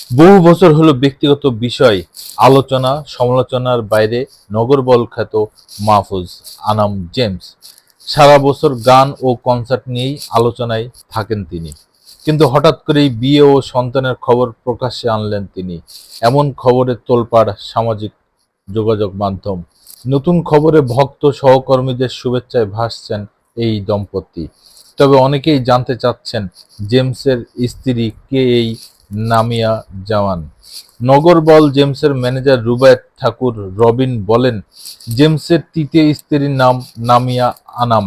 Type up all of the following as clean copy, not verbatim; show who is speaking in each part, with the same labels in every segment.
Speaker 1: বহু বছর হলো ব্যক্তিগত বিষয় আলোচনা সমালোচনার বাইরে নগরবল খ্যাত মাহফুজ আনাম জেমস সারা বছর গান ও কনসার্ট নিয়েই আলোচনায় থাকেন তিনি। কিন্তু হঠাৎ করেই বিয়ে ও সন্তানের খবর প্রকাশ্যে আনলেন তিনি। এমন খবরে তোলপাড় সামাজিক যোগাযোগ মাধ্যম। নতুন খবরে ভক্ত সহকর্মীদের শুভেচ্ছায় ভাসছেন এই দম্পতি। তবে অনেকেই জানতে চাচ্ছেন জেমসের স্ত্রী কে এই নামিয়া জামান। নগরবল জেমসের ম্যানেজার রুবায়েত ঠাকুর রবিন বলেন, জেমসের তৃতীয় স্ত্রীর নাম নামিয়া আনাম।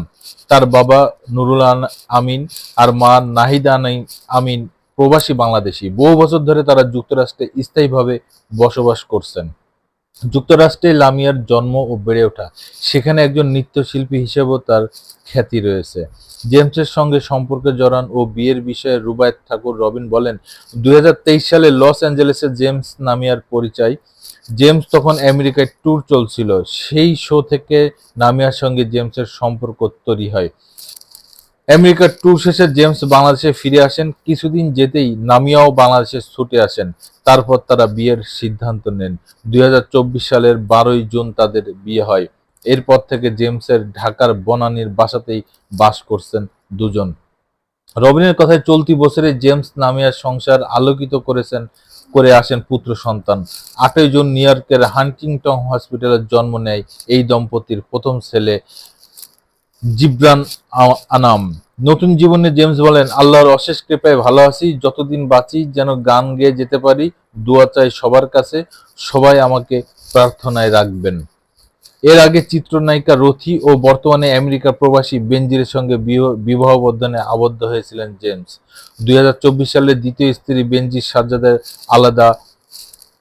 Speaker 1: তার বাবা নুরুল আমিন আর মা নাহিদা আমিন প্রবাসী বাংলাদেশি। বহু বছর ধরে তারা যুক্তরাষ্ট্রে স্থায়ীভাবে বসবাস করছেন। যুক্তরাষ্ট্রে লামিয়ার জন্ম ও বেড়ে ওঠা। সেখানে একজন নৃত্যশিল্পী হিসেবেও তার খ্যাতি রয়েছে। জেমসের সঙ্গে সম্পর্কে জড়ান ও বিয়ের বিষয়ে রুবায়েত ঠাকুর রবিন বলেন, ২০২৩ সালে লস অ্যাঞ্জেলেসে জেমস নামিয়ার পরিচয়। জেমস তখন আমেরিকায় ট্যুর চলছিল। সেই শো থেকে নামিয়ার সঙ্গে জেমসের সম্পর্ক তৈরি হয়। আমেরিকার ট্যুর শেষে জেমস বাংলাদেশে ফিরে আসেন। কিছুদিন যেতেই নামিয়াও বাংলাদেশে ছুটে আসেন। তারপর তারা বিয়ের সিদ্ধান্ত নেন। ২০২৪ সালের ১২ই জুন তাদের বিয়ে হয়। এরপর থেকে জেমসের ঢাকার বনানীর বাসাতেই বাস করছেন দুজন। রবিনের কথায় চলতি বছরে জেমস নামিয়ার সংসার আলোকিত করে আসেন পুত্র সন্তান। ৮ই জুন নিউ ইয়র্কের হান্টিংটন হসপিটালে জন্ম নেয় এই দম্পতির প্রথম ছেলে জিবরান আনাম। নতুন জীবনে জেমস বলেন, আল্লাহর অশেষ কৃপায় ভালো আছি। যতদিন বাঁচি যেন গান গেয়ে যেতে পারি। দোয়া চাই সবার কাছে। সবাই আমাকে প্রার্থনায় রাখবেন। এর আগে চিত্রনায়িকা রথি ও বর্তমানে আমেরিকা প্রবাসী বেনজিরের সঙ্গে বিবাহ বন্ধনে আবদ্ধ হয়েছিলেন জেমস। ২০২৪ সালে দ্বিতীয় স্ত্রী বেনজির সাজ্জাদের আলাদা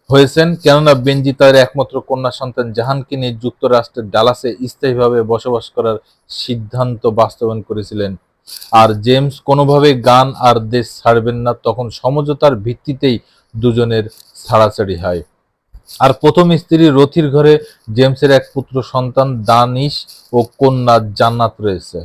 Speaker 1: হয়েছেন, কেননা বেনজি তার একমাত্র কন্যা সন্তান জাহানকে নিয়ে যুক্তরাষ্ট্রের ডালাসে স্থায়ীভাবে বসবাস করার সিদ্ধান্ত বাস্তবায়ন করেছিলেন। আর জেমস কোনোভাবে গান আর দেশ ছাড়বেন না, তখন সমঝোতার ভিত্তিতেই দুজনের ছাড়াছাড়ি হয়। আর প্রথম স্ত্রী রথির ঘরে জেমসের এক পুত্র সন্তান দানিশ ও কন্যা জান্নাত রয়েছে।